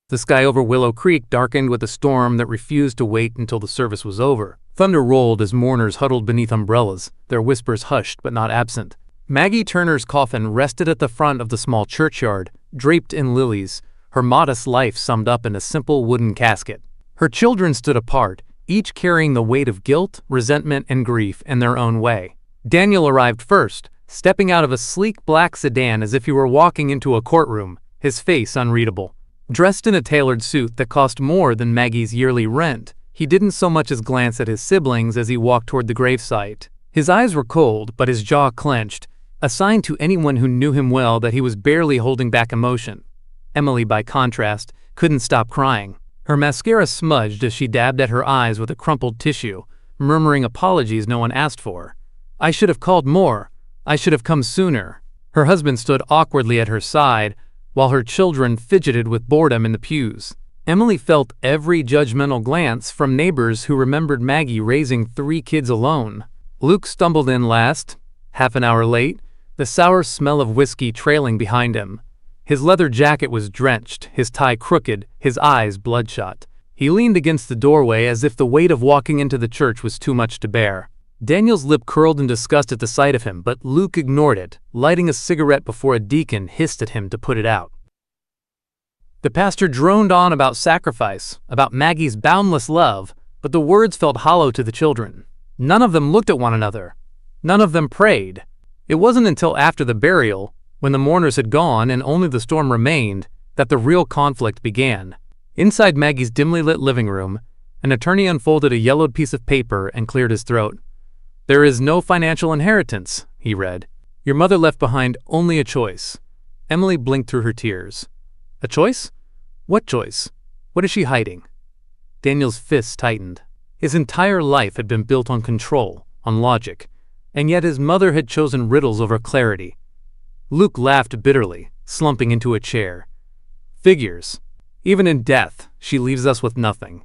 The sky over Willow Creek darkened with a storm that refused to wait until the service was over. Thunder rolled as mourners huddled beneath umbrellas, their whispers hushed but not absent. Maggie Turner's coffin rested at the front of the small churchyard, draped in lilies, her modest life summed up in a simple wooden casket. Her children stood apart, each carrying the weight of guilt, resentment, and grief in their own way. Daniel arrived first, stepping out of a sleek black sedan as if he were walking into a courtroom, his face unreadable. Dressed in a tailored suit that cost more than Maggie's yearly rent, he didn't so much as glance at his siblings as he walked toward the gravesite. His eyes were cold, but his jaw clenched, a sign to anyone who knew him well that he was barely holding back emotion. Emily, by contrast, couldn't stop crying. Her mascara smudged as she dabbed at her eyes with a crumpled tissue, murmuring apologies no one asked for. "I should have called more. I should have come sooner." Her husband stood awkwardly at her side, while her children fidgeted with boredom in the pews. Emily felt every judgmental glance from neighbors who remembered Maggie raising 3 kids alone. Luke stumbled in last, half an hour late, the sour smell of whiskey trailing behind him. His leather jacket was drenched, his tie crooked, his eyes bloodshot. He leaned against the doorway as if the weight of walking into the church was too much to bear. Daniel's lip curled in disgust at the sight of him, but Luke ignored it, lighting a cigarette before a deacon hissed at him to put it out. The pastor droned on about sacrifice, about Maggie's boundless love, but the words felt hollow to the children. None of them looked at one another. None of them prayed. It wasn't until after the burial, when the mourners had gone and only the storm remained, that the real conflict began. Inside Maggie's dimly lit living room, an attorney unfolded a yellowed piece of paper and cleared his throat. "There is no financial inheritance," he read. "Your mother left behind only a choice." Emily blinked through her tears. "A choice? What choice? What is she hiding?" Daniel's fists tightened. His entire life had been built on control, on logic, and yet his mother had chosen riddles over clarity. Luke laughed bitterly, slumping into a chair. "Figures. Even in death, she leaves us with nothing."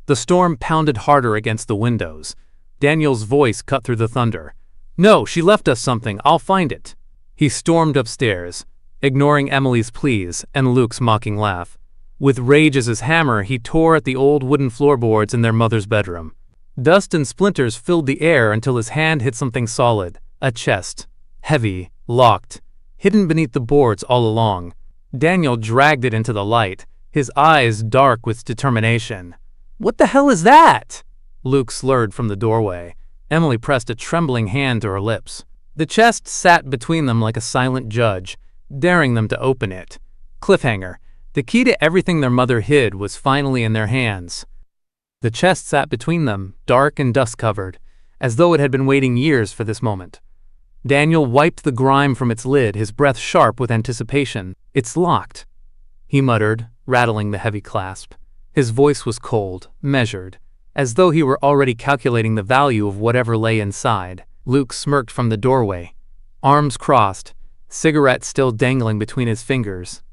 The storm pounded harder against the windows. Daniel's voice cut through the thunder. "No, she left us something. I'll find it." He stormed upstairs, ignoring Emily's pleas and Luke's mocking laugh. With rage as his hammer, he tore at the old wooden floorboards in their mother's bedroom. Dust and splinters filled the air until his hand hit something solid, a chest, heavy, locked, hidden beneath the boards all along. Daniel dragged it into the light, his eyes dark with determination. "What the hell is that?" Luke slurred from the doorway. Emily pressed a trembling hand to her lips. The chest sat between them like a silent judge, daring them to open it. Cliffhanger. The key to everything their mother hid was finally in their hands. The chest sat between them, dark and dust-covered, as though it had been waiting years for this moment. Daniel wiped the grime from its lid, his breath sharp with anticipation. "It's locked," he muttered, rattling the heavy clasp. His voice was cold, measured, as though he were already calculating the value of whatever lay inside. Luke smirked from the doorway, arms crossed, cigarette still dangling between his fingers.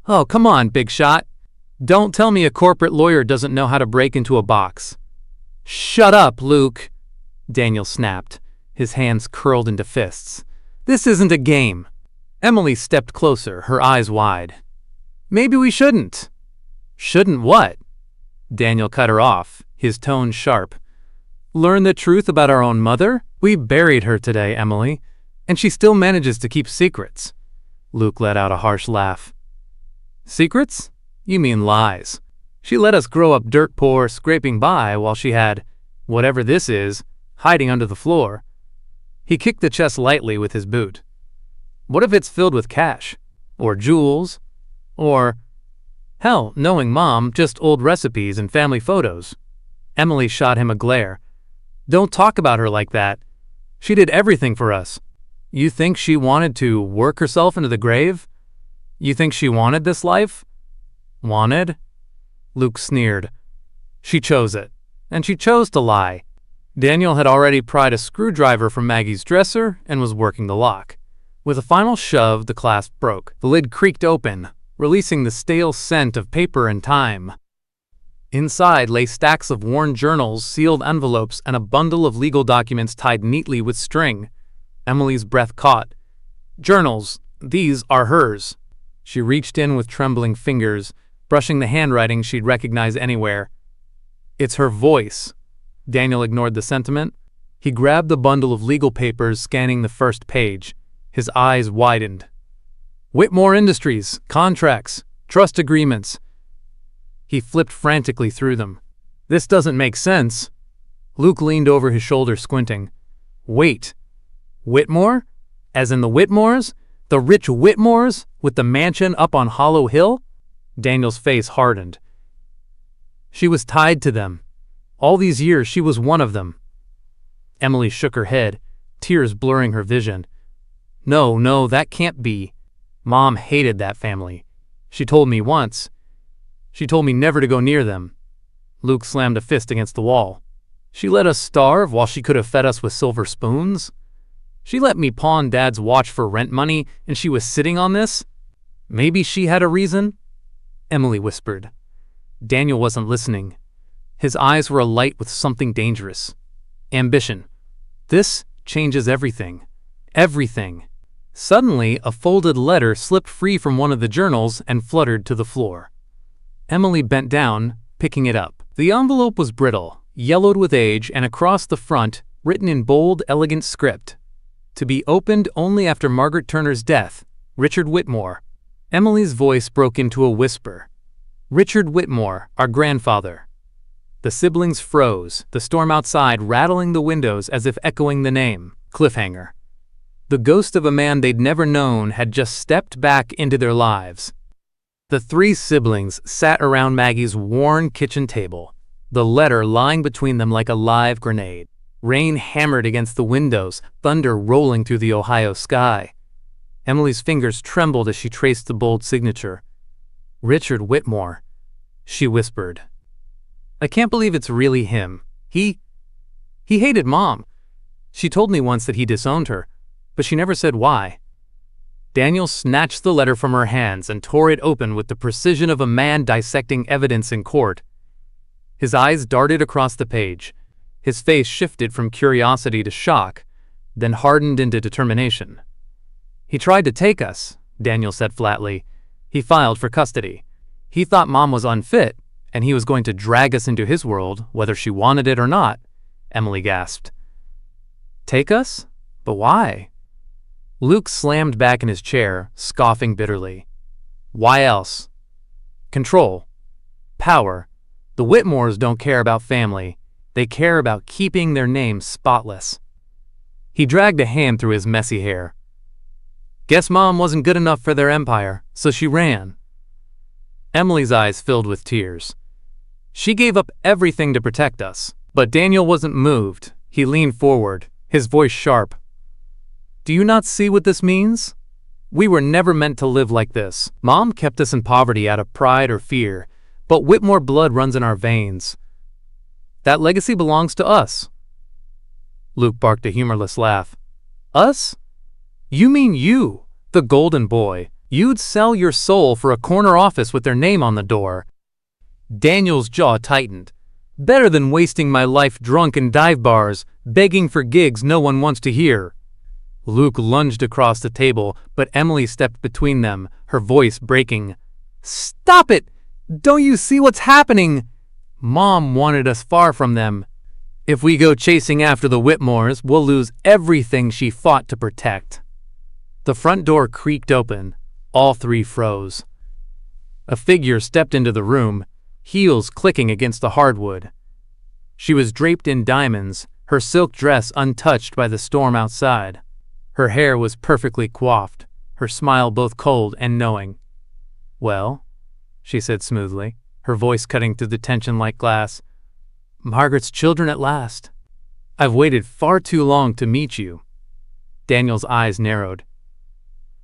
"Oh, come on, big shot. Don't tell me a corporate lawyer doesn't know how to break into a box." "Shut up, Luke," Daniel snapped, his hands curled into fists. "This isn't a game." Emily stepped closer, her eyes wide. "Maybe we shouldn't." "Shouldn't what?" Daniel cut her off, his tone sharp. "Learn the truth about our own mother? We buried her today, Emily, and she still manages to keep secrets." Luke let out a harsh laugh. "Secrets? You mean lies. She let us grow up dirt poor, scraping by, while she had, whatever this is, hiding under the floor." He kicked the chest lightly with his boot. "What if it's filled with cash? Or jewels? Or, hell, knowing Mom, just old recipes and family photos?" Emily shot him a glare. "Don't talk about her like that. She did everything for us. You think she wanted to work herself into the grave? You think she wanted this life?" "Wanted?" Luke sneered. "She chose it. And she chose to lie." Daniel had already pried a screwdriver from Maggie's dresser and was working the lock. With a final shove, the clasp broke. The lid creaked open, releasing the stale scent of paper and time. Inside lay stacks of worn journals, sealed envelopes, and a bundle of legal documents tied neatly with string. Emily's breath caught. "Journals. These are hers." She reached in with trembling fingers, brushing the handwriting she'd recognize anywhere. It's her voice. Daniel ignored the sentiment. He grabbed the bundle of legal papers, scanning the first page. His eyes widened. Whitmore Industries, contracts, trust agreements. He flipped frantically through them. This doesn't make sense. Luke leaned over his shoulder, squinting. Wait. Whitmore? As in the Whitmores? The rich Whitmores with the mansion up on Hollow Hill? Daniel's face hardened. She was tied to them. All these years she was one of them. Emily shook her head, tears blurring her vision. No, that can't be. Mom hated that family. She told me once. She told me never to go near them. Luke slammed a fist against the wall. She let us starve while she could have fed us with silver spoons. She let me pawn Dad's watch for rent money, and she was sitting on this? Maybe she had a reason? Emily whispered. Daniel wasn't listening. His eyes were alight with something dangerous. Ambition. This changes everything. Everything. Suddenly, a folded letter slipped free from one of the journals and fluttered to the floor. Emily bent down, picking it up. The envelope was brittle, yellowed with age, and across the front, written in bold, elegant script. To be opened only after Margaret Turner's death. Richard Whitmore. Emily's voice broke into a whisper. Richard Whitmore, our grandfather. The siblings froze, the storm outside rattling the windows as if echoing the name. Cliffhanger. The ghost of a man they'd never known had just stepped back into their lives. The three siblings sat around Maggie's worn kitchen table, the letter lying between them like a live grenade. Rain hammered against the windows, thunder rolling through the Ohio sky. Emily's fingers trembled as she traced the bold signature. Richard Whitmore, she whispered. I can't believe it's really him. He hated Mom. She told me once that he disowned her, but she never said why. Daniel snatched the letter from her hands and tore it open with the precision of a man dissecting evidence in court. His eyes darted across the page. His face shifted from curiosity to shock, then hardened into determination. He tried to take us, Daniel said flatly. He filed for custody. He thought Mom was unfit, and he was going to drag us into his world, whether she wanted it or not, Emily gasped. Take us? But why? Luke slammed back in his chair, scoffing bitterly. Why else? Control. Power. The Whitmores don't care about family. They care about keeping their name spotless. He dragged a hand through his messy hair. Guess Mom wasn't good enough for their empire, so she ran. Emily's eyes filled with tears. She gave up everything to protect us. But Daniel wasn't moved. He leaned forward, his voice sharp. Do you not see what this means? We were never meant to live like this. Mom kept us in poverty out of pride or fear, but Whitmore blood runs in our veins. That legacy belongs to us. Luke barked a humorless laugh. Us? You mean you, the golden boy. You'd sell your soul for a corner office with their name on the door. Daniel's jaw tightened. Better than wasting my life drunk in dive bars, begging for gigs no one wants to hear. Luke lunged across the table, but Emily stepped between them, her voice breaking. Stop it! Don't you see what's happening? Mom wanted us far from them. If we go chasing after the Whitmores, we'll lose everything she fought to protect. The front door creaked open. All three froze. A figure stepped into the room, heels clicking against the hardwood. She was draped in diamonds, her silk dress untouched by the storm outside. Her hair was perfectly coiffed, her smile both cold and knowing. Well, she said smoothly, her voice cutting through the tension like glass. Margaret's children at last. I've waited far too long to meet you. Daniel's eyes narrowed.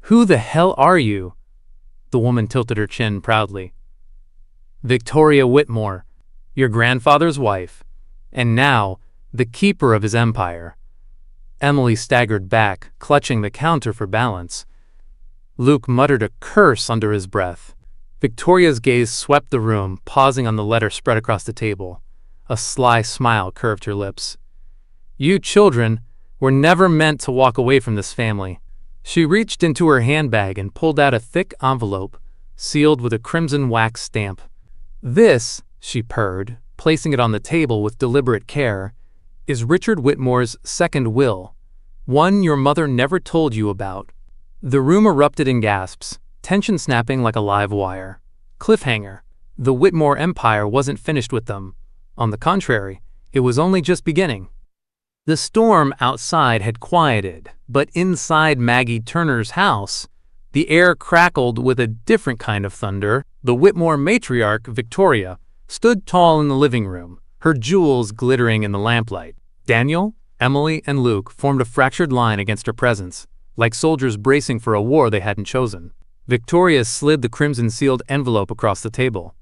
Who the hell are you? The woman tilted her chin proudly. Victoria Whitmore, your grandfather's wife, and now the keeper of his empire. Emily staggered back, clutching the counter for balance. Luke muttered a curse under his breath. Victoria's gaze swept the room, pausing on the letter spread across the table. A sly smile curved her lips. You children were never meant to walk away from this family. She reached into her handbag and pulled out a thick envelope, sealed with a crimson wax stamp. "This," she purred, placing it on the table with deliberate care, "is Richard Whitmore's second will, one your mother never told you about." The room erupted in gasps, tension snapping like a live wire. Cliffhanger. The Whitmore empire wasn't finished with them. On the contrary, it was only just beginning. The storm outside had quieted, but inside Maggie Turner's house, the air crackled with a different kind of thunder. The Whitmore matriarch, Victoria, stood tall in the living room, her jewels glittering in the lamplight. Daniel, Emily, and Luke formed a fractured line against her presence, like soldiers bracing for a war they hadn't chosen. Victoria slid the crimson-sealed envelope across the table.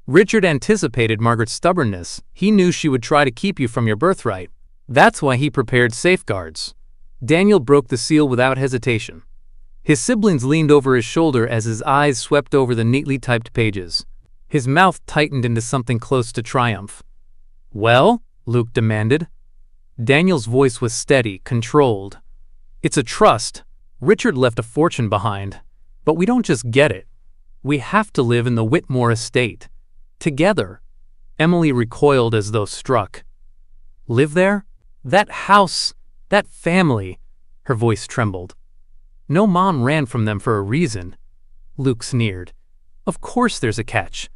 "Richard anticipated Margaret's stubbornness. He knew she would try to keep you from your birthright. That's why he prepared safeguards." Daniel broke the seal without hesitation. His siblings leaned over his shoulder as his eyes swept over the neatly typed pages. His mouth tightened into something close to triumph. "Well?" Luke demanded. Daniel's voice was steady, controlled. "It's a trust. Richard left a fortune behind. But we don't just get it. We have to live in the Whitmore estate. Together." Emily recoiled as though struck. "Live there? That house, that family." Her voice trembled. "No, Mom ran from them for a reason." Luke sneered. "Of course there's a catch.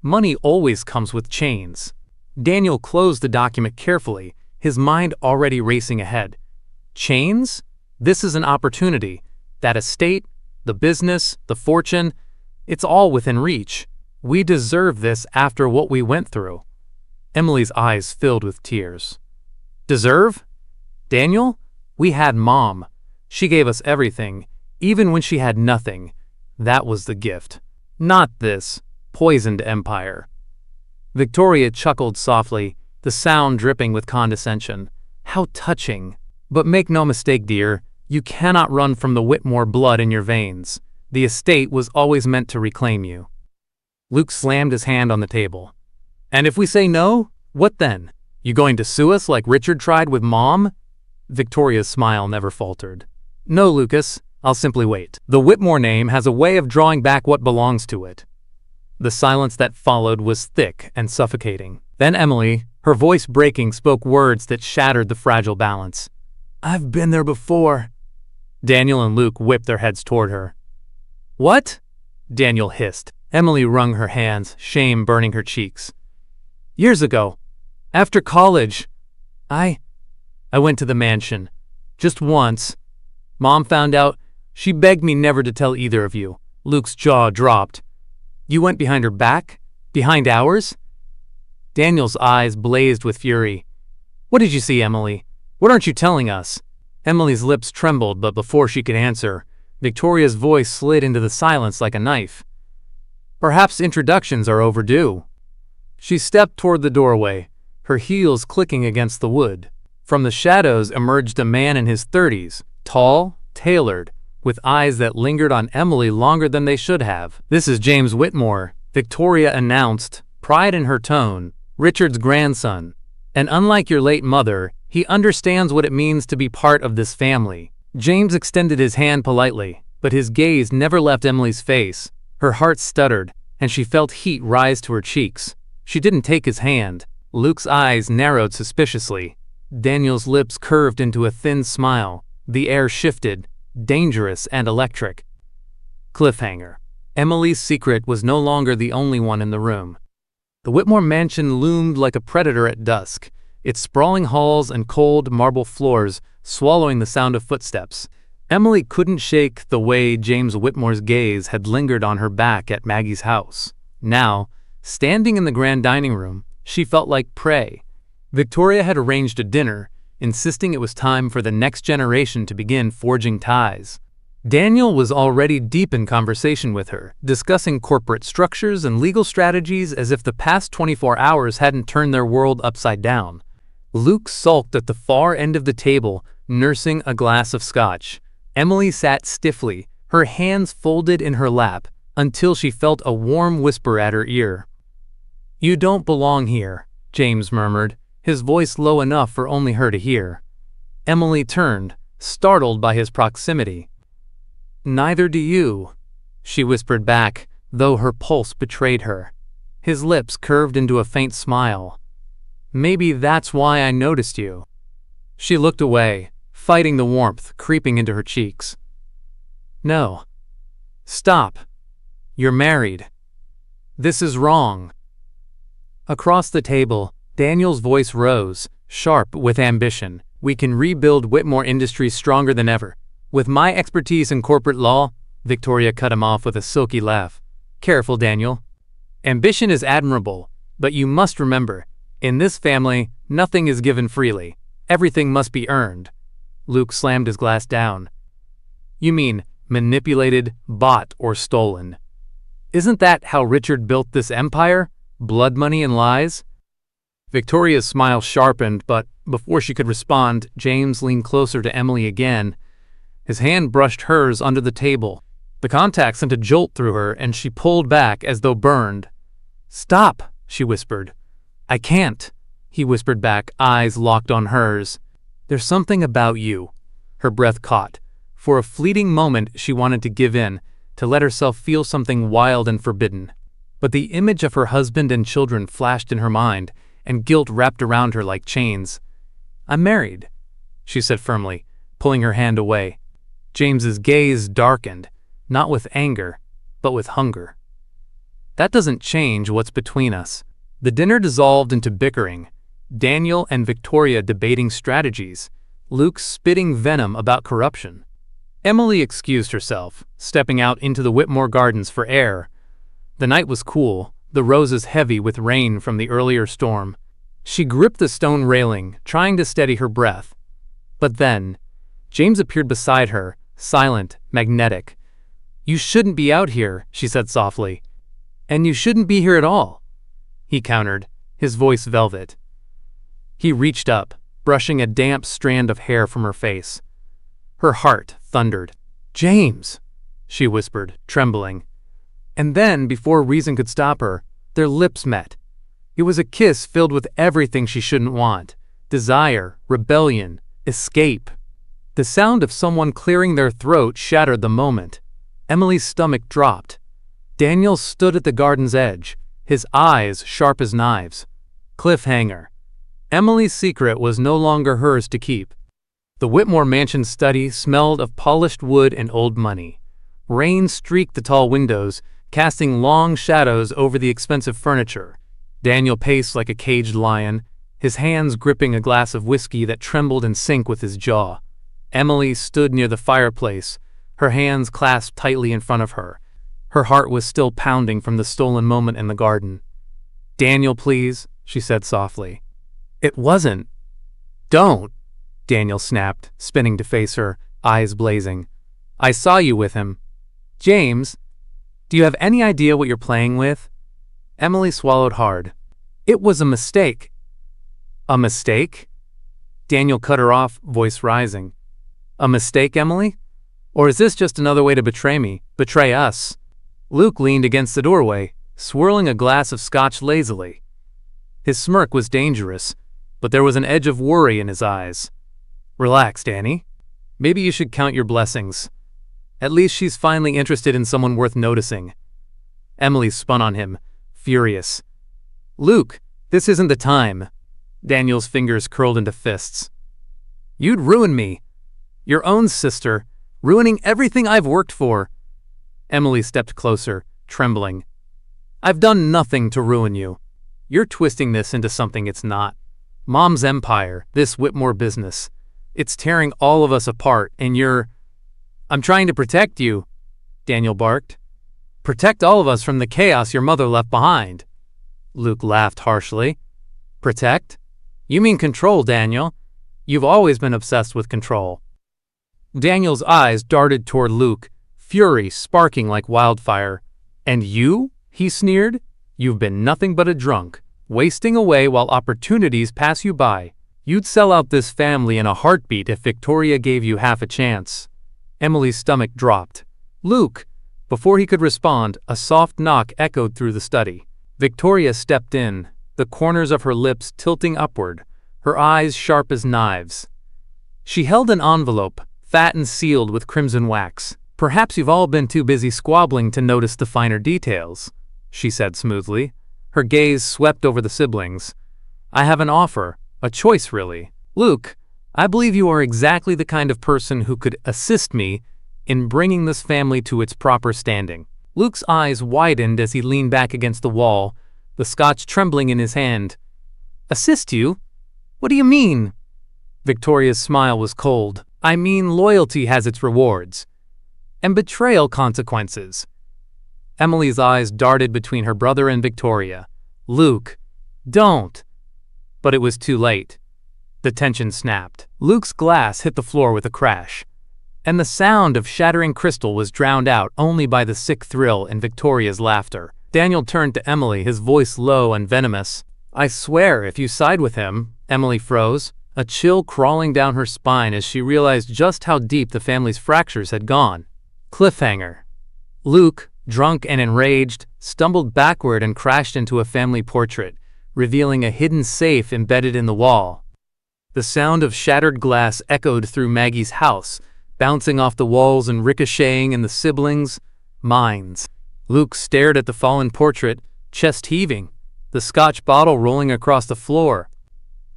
Money always comes with chains." Daniel closed the document carefully, his mind already racing ahead. "Chains? This is an opportunity. That estate, the business, the fortune, it's all within reach. We deserve this after what we went through." Emily's eyes filled with tears. "Deserve? Daniel, we had Mom. She gave us everything, even when she had nothing. That was the gift. Not this poisoned empire." Victoria chuckled softly, the sound dripping with condescension. "How touching. But make no mistake, dear, you cannot run from the Whitmore blood in your veins. The estate was always meant to reclaim you." Luke slammed his hand on the table. "And if we say no, what then? You going to sue us like Richard tried with Mom?" Victoria's smile never faltered. "No, Lucas, I'll simply wait. The Whitmore name has a way of drawing back what belongs to it." The silence that followed was thick and suffocating. Then Emily, her voice breaking, spoke words that shattered the fragile balance. "I've been there before." Daniel and Luke whipped their heads toward her. "What?" Daniel hissed. Emily wrung her hands, shame burning her cheeks. "Years ago, after college, I went to the mansion. Just once. Mom found out. She begged me never to tell either of you." Luke's jaw dropped. "You went behind her back? Behind ours?" Daniel's eyes blazed with fury. "What did you see, Emily? What aren't you telling us?" Emily's lips trembled, but before she could answer, Victoria's voice slid into the silence like a knife. "Perhaps introductions are overdue." She stepped toward the doorway, her heels clicking against the wood. From the shadows emerged a man in his 30s, tall, tailored, with eyes that lingered on Emily longer than they should have. "This is James Whitmore," Victoria announced, pride in her tone, "Richard's grandson. And unlike your late mother, he understands what it means to be part of this family." James extended his hand politely, but his gaze never left Emily's face. Her heart stuttered, and she felt heat rise to her cheeks. She didn't take his hand. Luke's eyes narrowed suspiciously. Daniel's lips curved into a thin smile. The air shifted, dangerous and electric. Cliffhanger. Emily's secret was no longer the only one in the room. The Whitmore mansion loomed like a predator at dusk, its sprawling halls and cold marble floors swallowing the sound of footsteps. Emily couldn't shake the way James Whitmore's gaze had lingered on her back at Maggie's house. Now, standing in the grand dining room, she felt like prey. Victoria had arranged a dinner, insisting it was time for the next generation to begin forging ties. Daniel was already deep in conversation with her, discussing corporate structures and legal strategies as if the past 24 hours hadn't turned their world upside down. Luke sulked at the far end of the table, nursing a glass of scotch. Emily sat stiffly, her hands folded in her lap, until she felt a warm whisper at her ear. "You don't belong here," James murmured, his voice low enough for only her to hear. Emily turned, startled by his proximity. "Neither do you," she whispered back, though her pulse betrayed her. His lips curved into a faint smile. "Maybe that's why I noticed you." She looked away, fighting the warmth creeping into her cheeks. "No. Stop. You're married. This is wrong." Across the table, Daniel's voice rose, sharp with ambition. "We can rebuild Whitmore Industries stronger than ever. With my expertise in corporate law," Victoria cut him off with a silky laugh. "Careful, Daniel. Ambition is admirable, but you must remember, in this family, nothing is given freely. Everything must be earned." Luke slammed his glass down. "You mean manipulated, bought, or stolen? Isn't that how Richard built this empire? Blood money and lies?" Victoria's smile sharpened, but before she could respond, James leaned closer to Emily again. His hand brushed hers under the table. The contact sent a jolt through her, and she pulled back as though burned. "Stop," she whispered. "I can't," he whispered back, eyes locked on hers. "There's something about you." Her breath caught. For a fleeting moment she wanted to give in, to let herself feel something wild and forbidden. But the image of her husband and children flashed in her mind, and guilt wrapped around her like chains. "I'm married," she said firmly, pulling her hand away. James's gaze darkened, not with anger, but with hunger. "That doesn't change what's between us." The dinner dissolved into bickering, Daniel and Victoria debating strategies, Luke spitting venom about corruption. Emily excused herself, stepping out into the Whitmore gardens for air. The night was cool, the roses heavy with rain from the earlier storm. She gripped the stone railing, trying to steady her breath. But then, James appeared beside her, silent, magnetic. "You shouldn't be out here," she said softly. "And you shouldn't be here at all," he countered, his voice velvet. He reached up, brushing a damp strand of hair from her face. Her heart thundered. "James," she whispered, trembling. And then, before reason could stop her, their lips met. It was a kiss filled with everything she shouldn't want: desire, rebellion, escape. The sound of someone clearing their throat shattered the moment. Emily's stomach dropped. Daniel stood at the garden's edge, his eyes sharp as knives. Cliffhanger. Emily's secret was no longer hers to keep. The Whitmore mansion study smelled of polished wood and old money. Rain streaked the tall windows, casting long shadows over the expensive furniture. Daniel paced like a caged lion, his hands gripping a glass of whiskey that trembled in sync with his jaw. Emily stood near the fireplace, her hands clasped tightly in front of her. Her heart was still pounding from the stolen moment in the garden. "Daniel, please," she said softly. "It wasn't." "Don't," Daniel snapped, spinning to face her, eyes blazing. "I saw you with him." "James, do you have any idea what you're playing with?" Emily swallowed hard. "It was a mistake." "A mistake?" Daniel cut her off, voice rising. "A mistake, Emily? Or is this just another way to betray me, betray us?" Luke leaned against the doorway, swirling a glass of scotch lazily. His smirk was dangerous, but there was an edge of worry in his eyes. "Relax, Danny. Maybe you should count your blessings. At least she's finally interested in someone worth noticing." Emily spun on him, furious. "Luke, this isn't the time." Daniel's fingers curled into fists. "You'd ruin me. Your own sister, ruining everything I've worked for." Emily stepped closer, trembling. "I've done nothing to ruin you. You're twisting this into something it's not. Mom's empire, this Whitmore business. It's tearing all of us apart, and you're—" "I'm trying to protect you," Daniel barked. "Protect all of us from the chaos your mother left behind." Luke laughed harshly. "Protect? You mean control, Daniel. You've always been obsessed with control." Daniel's eyes darted toward Luke, fury sparking like wildfire. "And you?" he sneered. "You've been nothing but a drunk, wasting away while opportunities pass you by. You'd sell out this family in a heartbeat if Victoria gave you half a chance." Emily's stomach dropped. "Luke!" Before he could respond, a soft knock echoed through the study. Victoria stepped in, the corners of her lips tilting upward, her eyes sharp as knives. She held an envelope, fat and sealed with crimson wax. Perhaps you've all been too busy squabbling to notice the finer details, she said smoothly. Her gaze swept over the siblings. I have an offer, a choice really. Luke, I believe you are exactly the kind of person who could assist me in bringing this family to its proper standing. Luke's eyes widened as he leaned back against the wall, the scotch trembling in his hand. Assist you? What do you mean? Victoria's smile was cold. I mean loyalty has its rewards. And betrayal consequences. Emily's eyes darted between her brother and Victoria. Luke, don't. But it was too late. The tension snapped. Luke's glass hit the floor with a crash, and the sound of shattering crystal was drowned out only by the sick thrill in Victoria's laughter. Daniel turned to Emily, his voice low and venomous. I swear, if you side with him, Emily froze, a chill crawling down her spine as she realized just how deep the family's fractures had gone. Cliffhanger. Luke, drunk and enraged, stumbled backward and crashed into a family portrait, revealing a hidden safe embedded in the wall. The sound of shattered glass echoed through Maggie's house, bouncing off the walls and ricocheting in the siblings' minds. Luke stared at the fallen portrait, chest heaving, the scotch bottle rolling across the floor.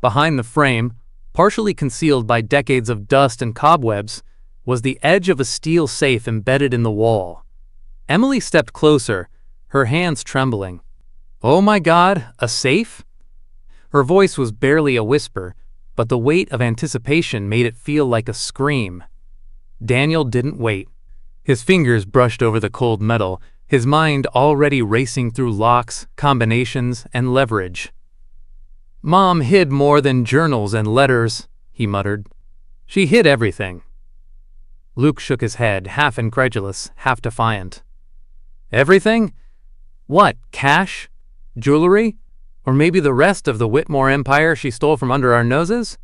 Behind the frame, partially concealed by decades of dust and cobwebs, was the edge of a steel safe embedded in the wall. Emily stepped closer, her hands trembling. Oh my God, a safe? Her voice was barely a whisper, but the weight of anticipation made it feel like a scream. Daniel didn't wait. His fingers brushed over the cold metal, his mind already racing through locks, combinations, and leverage. Mom hid more than journals and letters, he muttered. She hid everything. Luke shook his head, half incredulous, half defiant. Everything? What, cash? Jewelry? Or maybe the rest of the Whitmore empire she stole from under our noses?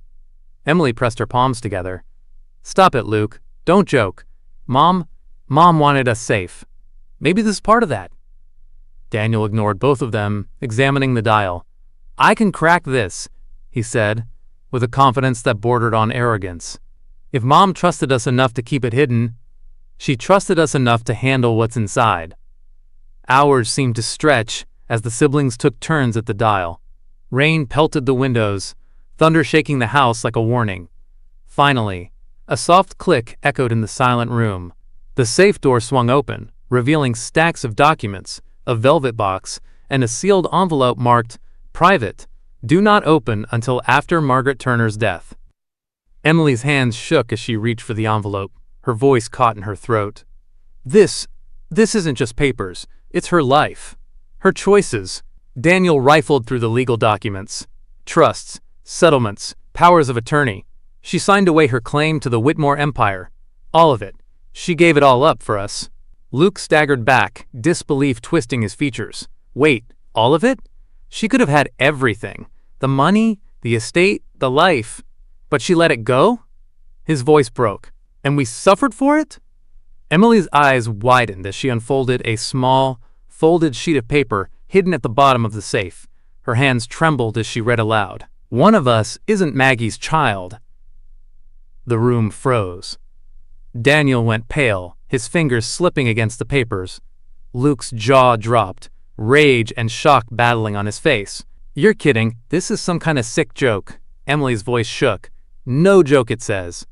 Emily pressed her palms together. Stop it, Luke. Don't joke. Mom wanted us safe. Maybe this is part of that. Daniel ignored both of them, examining the dial. I can crack this, he said, with a confidence that bordered on arrogance. If Mom trusted us enough to keep it hidden, she trusted us enough to handle what's inside. Hours seemed to stretch as the siblings took turns at the dial. Rain pelted the windows, thunder shaking the house like a warning. Finally, a soft click echoed in the silent room. The safe door swung open, revealing stacks of documents, a velvet box, and a sealed envelope marked, Private, do not open until after Margaret Turner's death. Emily's hands shook as she reached for the envelope, her voice caught in her throat. This isn't just papers, it's her life. Her choices. Daniel rifled through the legal documents. Trusts, settlements, powers of attorney. She signed away her claim to the Whitmore empire. All of it. She gave it all up for us. Luke staggered back, disbelief twisting his features. Wait, all of it? She could have had everything. The money, the estate, the life. But she let it go? His voice broke. And we suffered for it? Emily's eyes widened as she unfolded a small, folded sheet of paper hidden at the bottom of the safe. Her hands trembled as she read aloud. One of us isn't Maggie's child. The room froze. Daniel went pale, his fingers slipping against the papers. Luke's jaw dropped, rage and shock battling on his face. You're kidding. This is some kind of sick joke. Emily's voice shook. No joke, it says.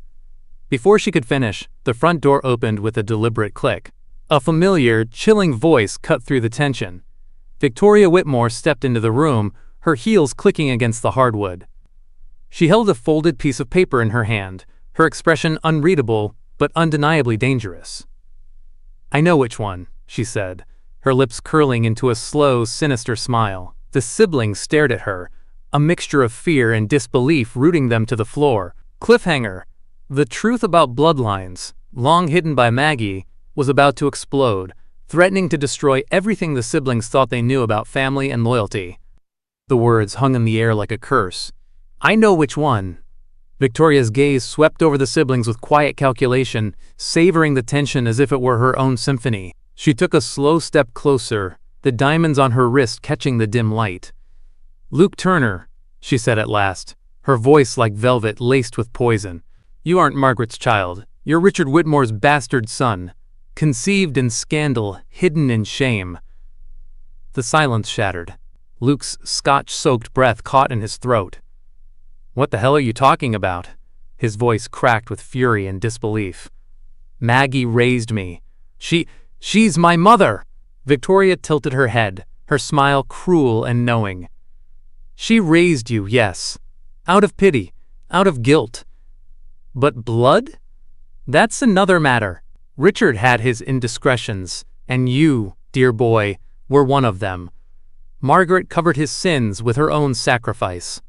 Before she could finish, the front door opened with a deliberate click. A familiar, chilling voice cut through the tension. Victoria Whitmore stepped into the room, her heels clicking against the hardwood. She held a folded piece of paper in her hand, her expression unreadable but undeniably dangerous. I know which one, she said, her lips curling into a slow, sinister smile. The siblings stared at her, a mixture of fear and disbelief rooting them to the floor. Cliffhanger. The truth about bloodlines, long hidden by Maggie, was about to explode, threatening to destroy everything the siblings thought they knew about family and loyalty. The words hung in the air like a curse. I know which one. Victoria's gaze swept over the siblings with quiet calculation, savoring the tension as if it were her own symphony. She took a slow step closer, the diamonds on her wrist catching the dim light. Luke Turner, she said at last, her voice like velvet laced with poison. You aren't Margaret's child. You're Richard Whitmore's bastard son. conceived in scandal, hidden in shame. The silence shattered. Luke's scotch-soaked breath caught in his throat. "What the hell are you talking about?" His voice cracked with fury and disbelief. "Maggie raised me. She's my mother!" Victoria tilted her head, her smile cruel and knowing. "She raised you, yes. Out of pity, out of guilt. But blood? That's another matter. Richard had his indiscretions, and you, dear boy, were one of them. Margaret covered his sins with her own sacrifice."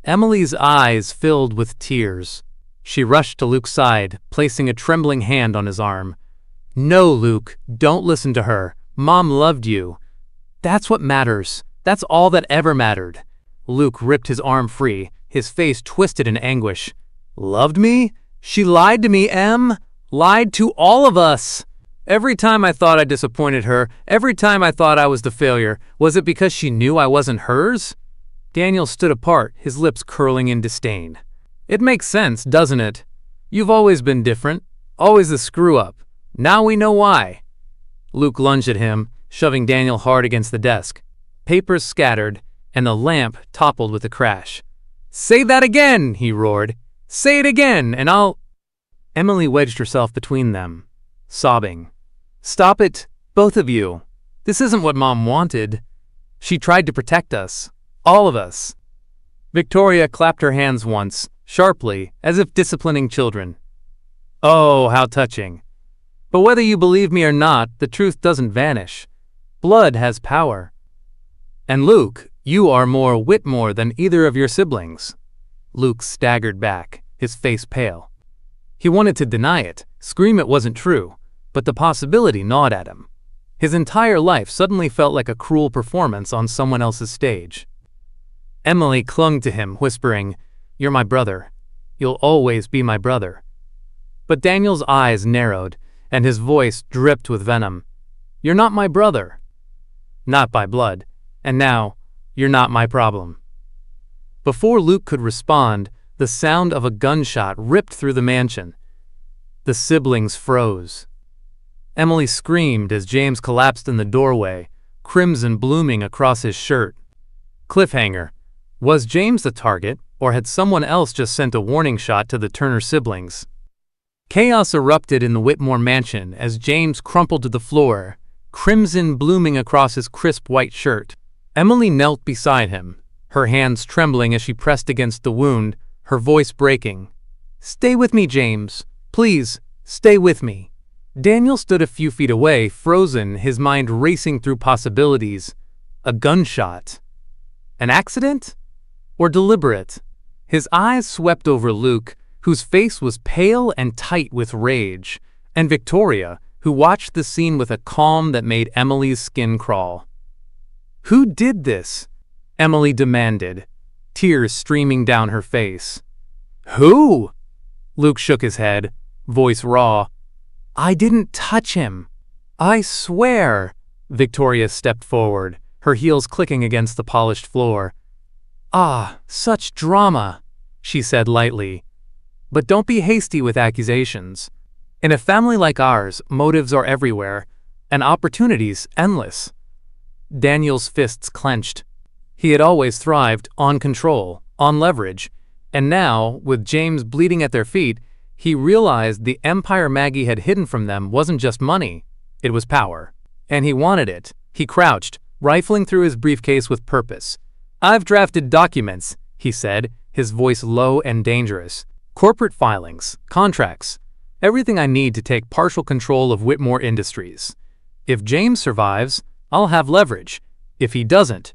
Emily's eyes filled with tears. She rushed to Luke's side, placing a trembling hand on his arm. "No, Luke, don't listen to her. Mom loved you. That's what matters. That's all that ever mattered." Luke ripped his arm free, his face twisted in anguish. "Loved me? She lied to me, Em. Lied to all of us. Every time I thought I disappointed her, every time I thought I was the failure, was it because she knew I wasn't hers?" Daniel stood apart, his lips curling in disdain. "It makes sense, doesn't it? You've always been different, always the screw-up. Now we know why." Luke lunged at him, shoving Daniel hard against the desk. Papers scattered, and the lamp toppled with a crash. "Say that again!" he roared. "Say it again, and I'll—" Emily wedged herself between them, sobbing. "Stop it, both of you. This isn't what Mom wanted. She tried to protect us. All of us." Victoria clapped her hands once, sharply, as if disciplining children. "Oh, how touching. But whether you believe me or not, the truth doesn't vanish. Blood has power. And Luke, you are more Whitmore than either of your siblings." Luke staggered back, his face pale. He wanted to deny it, scream it wasn't true, but the possibility gnawed at him. His entire life suddenly felt like a cruel performance on someone else's stage. Emily clung to him, whispering, "You're my brother. You'll always be my brother." But Daniel's eyes narrowed, and his voice dripped with venom. "You're not my brother. Not by blood. And now, you're not my problem." Before Luke could respond, the sound of a gunshot ripped through the mansion. The siblings froze. Emily screamed as James collapsed in the doorway, crimson blooming across his shirt. Cliffhanger. Was James the target, or had someone else just sent a warning shot to the Turner siblings? Chaos erupted in the Whitmore mansion as James crumpled to the floor, crimson blooming across his crisp white shirt. Emily knelt beside him, her hands trembling as she pressed against the wound, her voice breaking. "Stay with me, James. Please, stay with me." Daniel stood a few feet away, frozen, his mind racing through possibilities. A gunshot. An accident? Or deliberate? His eyes swept over Luke, whose face was pale and tight with rage, and Victoria, who watched the scene with a calm that made Emily's skin crawl. "Who did this?" Emily demanded, tears streaming down her face. "Who?" Luke shook his head, voice raw. "I didn't touch him. I swear." Victoria stepped forward, her heels clicking against the polished floor. "Ah, such drama," she said lightly. "But don't be hasty with accusations. In a family like ours, motives are everywhere, and opportunities endless." Daniel's fists clenched. He had always thrived on control, on leverage, and now, with James bleeding at their feet, he realized the empire Maggie had hidden from them wasn't just money, it was power. And he wanted it. He crouched, rifling through his briefcase with purpose. "I've drafted documents," he said, his voice low and dangerous. "Corporate filings, contracts, everything I need to take partial control of Whitmore Industries. If James survives, I'll have leverage. If he doesn't—"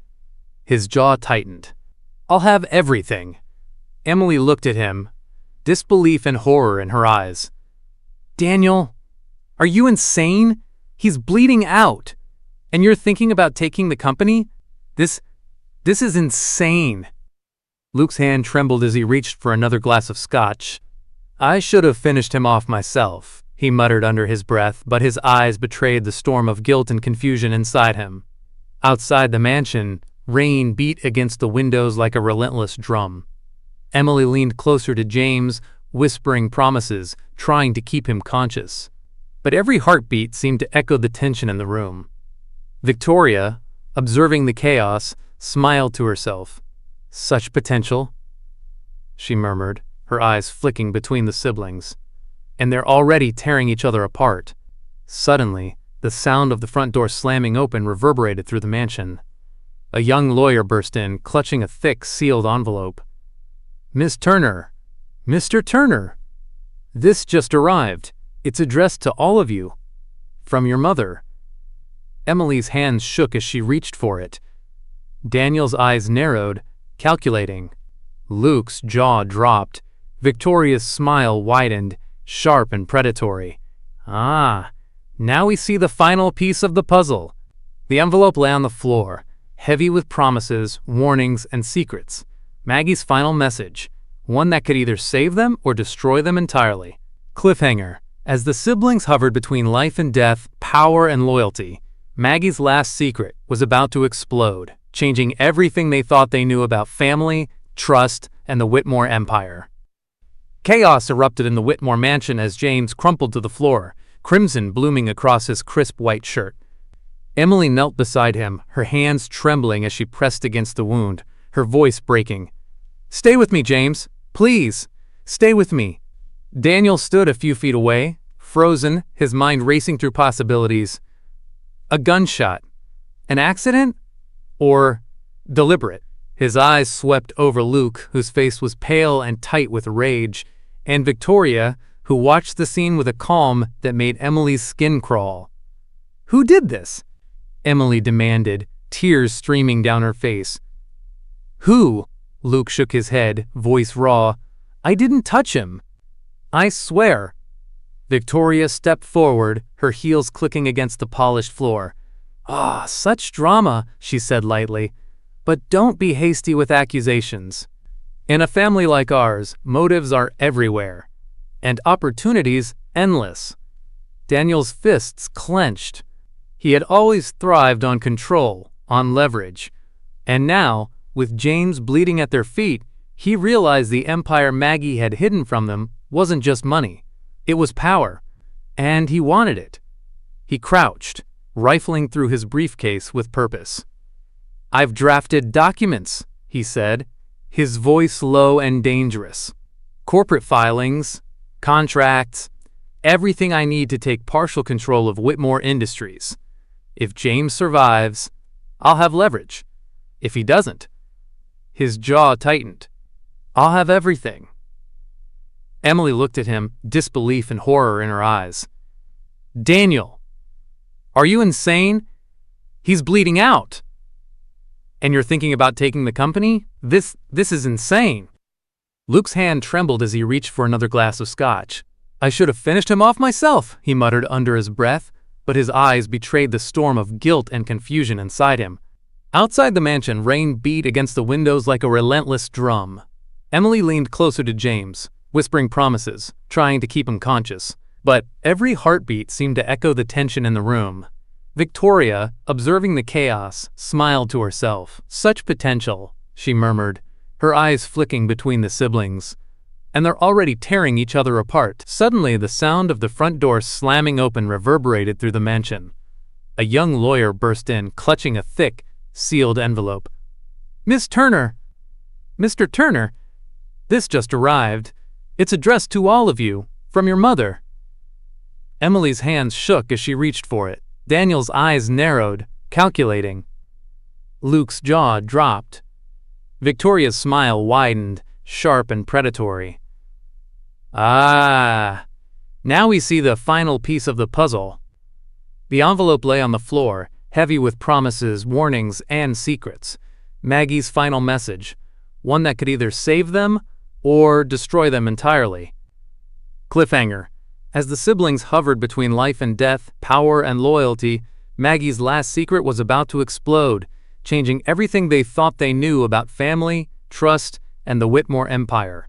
His jaw tightened. "I'll have everything." Emily looked at him, disbelief and horror in her eyes. "Daniel, are you insane? He's bleeding out. And you're thinking about taking the company? This is insane." Luke's hand trembled as he reached for another glass of scotch. "I should have finished him off myself," he muttered under his breath, but his eyes betrayed the storm of guilt and confusion inside him. Outside the mansion, rain beat against the windows like a relentless drum. Emily leaned closer to James, whispering promises, trying to keep him conscious. but every heartbeat seemed to echo the tension in the room. Victoria, observing the chaos, smiled to herself. "Such potential," she murmured, her eyes flicking between the siblings. "And they're already tearing each other apart." Suddenly, the sound of the front door slamming open reverberated through the mansion. A young lawyer burst in, clutching a thick, sealed envelope. "Miss Turner, Mr. Turner, this just arrived. It's addressed to all of you. From your mother." Emily's hands shook as she reached for it. Daniel's eyes narrowed, calculating. Luke's jaw dropped. Victoria's smile widened, sharp and predatory. "Ah, now we see the final piece of the puzzle." The envelope lay on the floor, heavy with promises, warnings, and secrets. Maggie's final message, one that could either save them or destroy them entirely. Cliffhanger. As the siblings hovered between life and death, power and loyalty, Maggie's last secret was about to explode, changing everything they thought they knew about family, trust, and the Whitmore empire. Chaos erupted in the Whitmore mansion as James crumpled to the floor, crimson blooming across his crisp white shirt. Emily knelt beside him, her hands trembling as she pressed against the wound, her voice breaking. "Stay with me, James. Please, stay with me." Daniel stood a few feet away, frozen, his mind racing through possibilities. A gunshot? An accident? Or deliberate? His eyes swept over Luke, whose face was pale and tight with rage, and Victoria, who watched the scene with a calm that made Emily's skin crawl. "Who did this?" Emily demanded, tears streaming down her face. "Who?" Luke shook his head, voice raw. "I didn't touch him. I swear." Victoria stepped forward, her heels clicking against the polished floor. "Ah, such drama," she said lightly. "But don't be hasty with accusations. In a family like ours, motives are everywhere, and opportunities endless." Daniel's fists clenched. He had always thrived on control, on leverage. And now, with James bleeding at their feet, he realized the empire Maggie had hidden from them wasn't just money. It was power. And he wanted it. He crouched, rifling through his briefcase with purpose. "I've drafted documents," he said, his voice low and dangerous. "Corporate filings, contracts, everything I need to take partial control of Whitmore Industries. If James survives, I'll have leverage. If he doesn't," his jaw tightened, "I'll have everything." Emily looked at him, disbelief and horror in her eyes. "Daniel, are you insane? He's bleeding out. And you're thinking about taking the company? This is insane." Luke's hand trembled as he reached for another glass of scotch. "I should have finished him off myself," he muttered under his breath, but his eyes betrayed the storm of guilt and confusion inside him. Outside the mansion, rain beat against the windows like a relentless drum. Emily leaned closer to James, whispering promises, trying to keep him conscious. But every heartbeat seemed to echo the tension in the room. Victoria, observing the chaos, smiled to herself. "Such potential," she murmured, her eyes flicking between the siblings. "And they're already tearing each other apart." Suddenly, the sound of the front door slamming open reverberated through the mansion. A young lawyer burst in, clutching a thick, sealed envelope. "Miss Turner, Mr. Turner, this just arrived. It's addressed to all of you, from your mother." Emily's hands shook as she reached for it. Daniel's eyes narrowed, calculating. Luke's jaw dropped. Victoria's smile widened, sharp and predatory. "Ah, now we see the final piece of the puzzle." The envelope lay on the floor, heavy with promises, warnings, and secrets. Maggie's final message, one that could either save them or destroy them entirely. Cliffhanger. As the siblings hovered between life and death, power and loyalty, Maggie's last secret was about to explode, changing everything they thought they knew about family, trust, and the Whitmore empire.